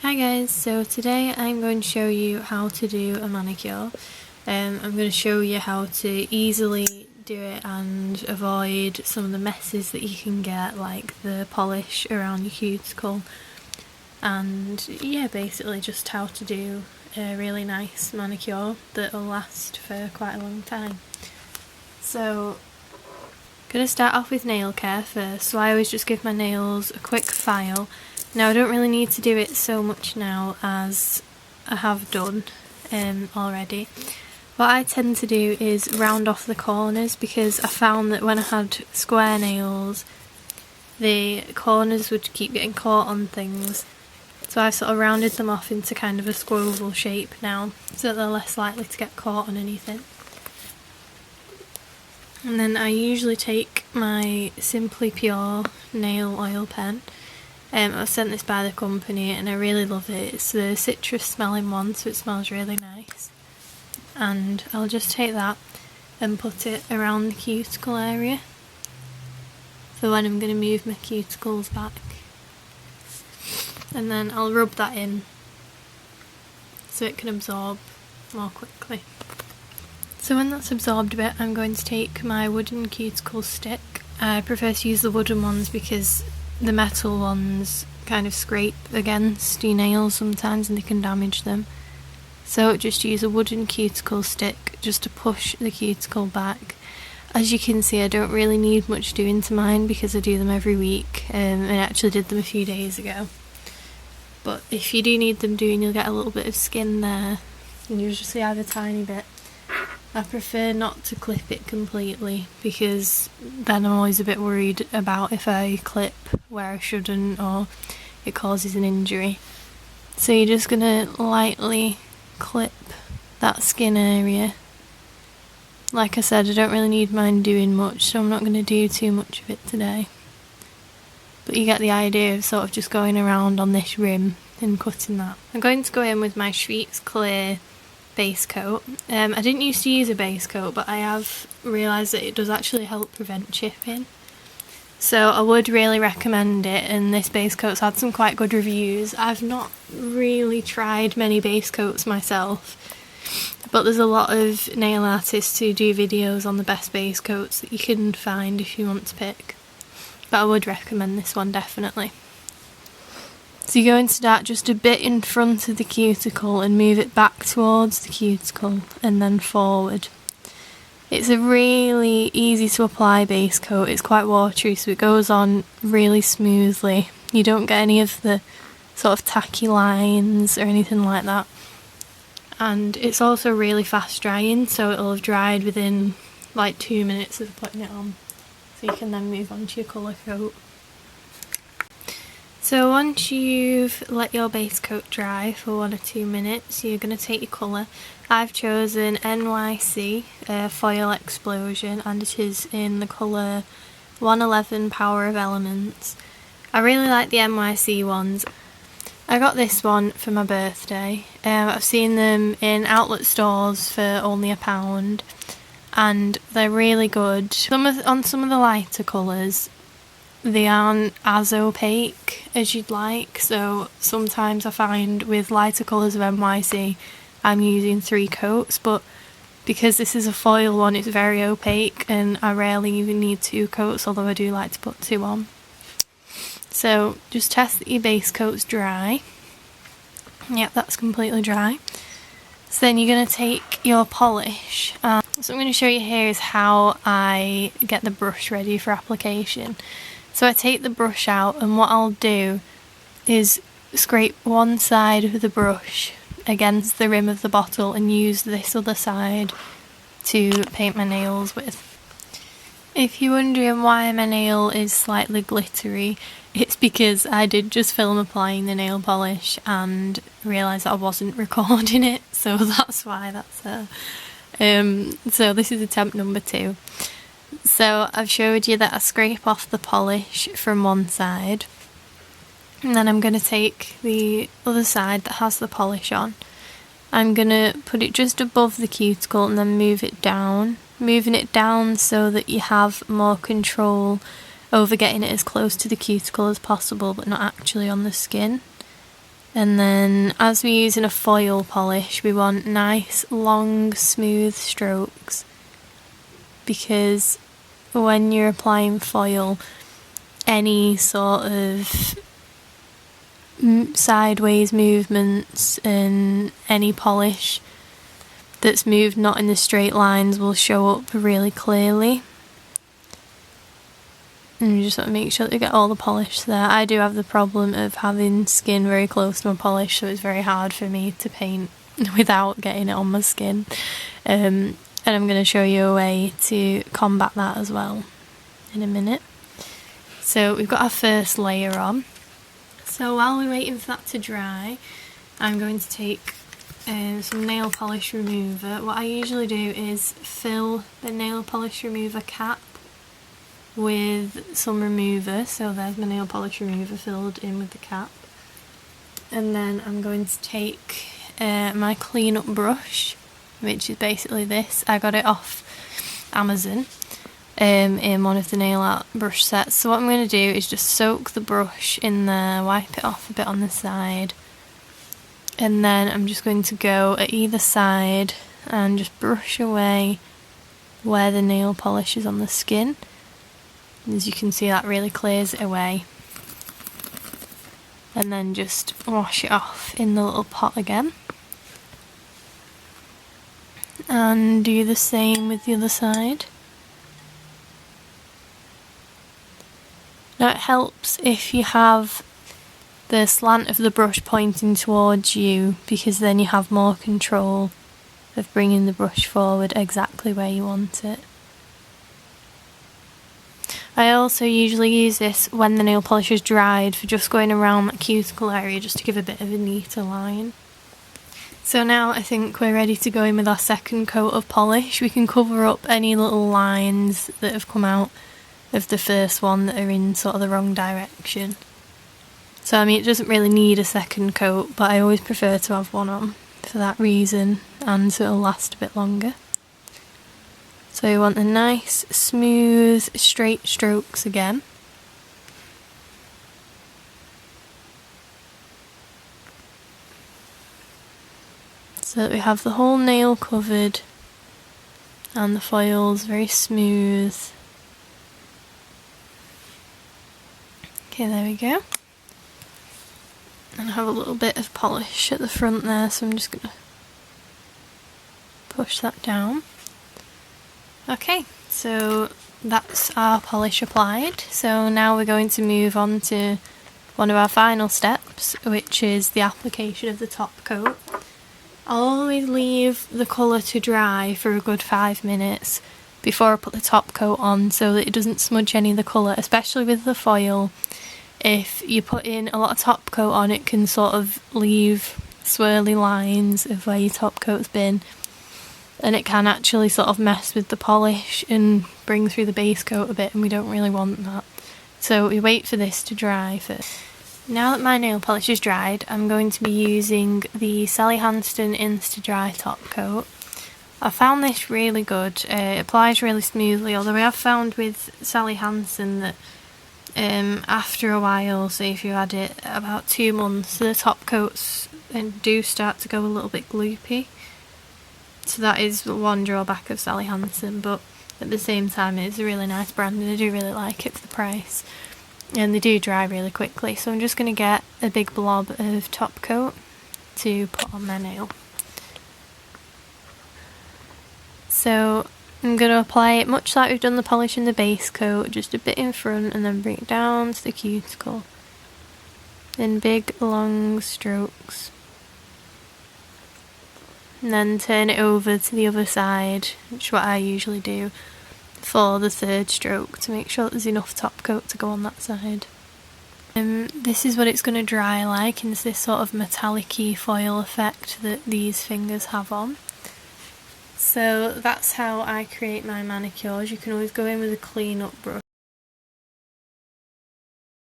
Hi guys, so today I'm going to show you how to do a manicure. I'm going to show you how to easily do it and avoid some of the messes that you can get, like the polish around your cuticle, and yeah, basically just how to do a really nice manicure that will last for quite a long time. So I'm going to start off with nail care first, so I always just give my nails a quick file. Now I don't really need to do it so much now as I have done already. What I tend to do is round off the corners, because I found that when I had square nails the corners would keep getting caught on things. So I've sort of rounded them off into kind of a squoval shape now, so that they're less likely to get caught on anything. And then I usually take my Simply Pure nail oil pen. I was sent this by the company and I really love it. It's the citrus smelling one, so it smells really nice. And I'll just take that and put it around the cuticle area, so when I'm going to move my cuticles back. And then I'll rub that in so it can absorb more quickly. So when that's absorbed a bit, I'm going to take my wooden cuticle stick. I prefer to use the wooden ones because the metal ones kind of scrape against your nails sometimes and they can damage them. So just use a wooden cuticle stick just to push the cuticle back. As you can see, I don't really need much doing to mine because I do them every week, and I actually did them a few days ago. But if you do need them doing, you'll get a little bit of skin there, and you usually have a tiny bit. I prefer not to clip it completely, because then I'm always a bit worried about if I clip where I shouldn't or it causes an injury. So you're just going to lightly clip that skin area. Like I said, I don't really need mine doing much, so I'm not going to do too much of it today. But you get the idea of sort of just going around on this rim and cutting that. I'm going to go in with my Schweetz Clear base coat. I didn't used to use a base coat, but I have realised that it does actually help prevent chipping. So I would really recommend it, and this base coat's had some quite good reviews. I've not really tried many base coats myself, but there's a lot of nail artists who do videos on the best base coats that you can find if you want to pick. But I would recommend this one definitely. So you're going to start just a bit in front of the cuticle and move it back towards the cuticle and then forward. It's a really easy to apply base coat. It's quite watery, so it goes on really smoothly. You don't get any of the sort of tacky lines or anything like that. And it's also really fast drying, so it'll have dried within like 2 minutes of putting it on. So you can then move on to your colour coat. So once you've let your base coat dry for 1 or 2 minutes, you're going to take your colour. I've chosen NYC Foil Explosion, and it is in the colour 111 Power of Elements. I really like the NYC ones. I got this one for my birthday. I've seen them in outlet stores for only £1, and they're really good. On some of the lighter colours, they aren't as opaque as you'd like, so sometimes I find with lighter colours of NYC I'm using 3 coats, but because this is a foil one it's very opaque and I rarely even need 2 coats, although I do like to put 2 on. So just test that your base coat's dry. Yep, that's completely dry. So then you're going to take your polish. So what I'm going to show you here is how I get the brush ready for application. So I take the brush out, and what I'll do is scrape one side of the brush against the rim of the bottle and use this other side to paint my nails with. If you're wondering why my nail is slightly glittery, it's because I did just film applying the nail polish and realised that I wasn't recording it, so that's why that's there. So this is attempt number 2. So I've showed you that I scrape off the polish from one side, and then I'm going to take the other side that has the polish on. I'm going to put it just above the cuticle and then move it down, moving it down so that you have more control over getting it as close to the cuticle as possible but not actually on the skin. And then as we're using a foil polish, we want nice, long, smooth strokes, because when you're applying foil, any sort of sideways movements and any polish that's moved not in the straight lines will show up really clearly. And you just want to make sure that you get all the polish there. I do have the problem of having skin very close to my polish, so it's very hard for me to paint without getting it on my skin. And I'm going to show you a way to combat that as well in a minute. So we've got our first layer on. So while we're waiting for that to dry, I'm going to take some nail polish remover. What I usually do is fill the nail polish remover cap with some remover. So there's my nail polish remover filled in with the cap. And then I'm going to take my clean up brush, which is basically this. I got it off Amazon in one of the nail art brush sets. So what I'm going to do is just soak the brush in there, wipe it off a bit on the side, and then I'm just going to go at either side and just brush away where the nail polish is on the skin. As you can see, that really clears it away. And then just wash it off in the little pot again. And do the same with the other side. Now it helps if you have the slant of the brush pointing towards you, because then you have more control of bringing the brush forward exactly where you want it. I also usually use this when the nail polish is dried for just going around that cuticle area, just to give a bit of a neater line. So now I think we're ready to go in with our second coat of polish. We can cover up any little lines that have come out of the first one that are in sort of the wrong direction. So I mean, it doesn't really need a second coat, but I always prefer to have one on for that reason, and so it'll last a bit longer. So you want the nice, smooth, straight strokes again. So that we have the whole nail covered and the foil's very smooth. Okay, there we go. And I have a little bit of polish at the front there, so I'm just going to push that down. Okay, so that's our polish applied. So now we're going to move on to one of our final steps, which is the application of the top coat. I'll always leave the colour to dry for a good 5 minutes before I put the top coat on, so that it doesn't smudge any of the colour, especially with the foil. If you put in a lot of top coat on, it can sort of leave swirly lines of where your top coat's been, and it can actually sort of mess with the polish and bring through the base coat a bit, and we don't really want that. So we wait for this to dry first. Now that my nail polish is dried, I'm going to be using the Sally Hansen Insta-Dry top coat. I found this really good. It applies really smoothly, although I have found with Sally Hansen that after a while, say if you had it about 2 months, the top coats do start to go a little bit gloopy. So that is one drawback of Sally Hansen, but at the same time it's a really nice brand and I do really like it for the price. And they do dry really quickly, so I'm just going to get a big blob of top coat to put on my nail. So I'm going to apply it much like we've done the polish in the base coat, just a bit in front and then bring it down to the cuticle in big long strokes. And then turn it over to the other side, which is what I usually do for the third stroke, to make sure that there's enough top coat to go on that side. This is what it's going to dry like, and it's this sort of metallic-y foil effect that these fingers have on. So that's how I create my manicures. You can always go in with a clean up brush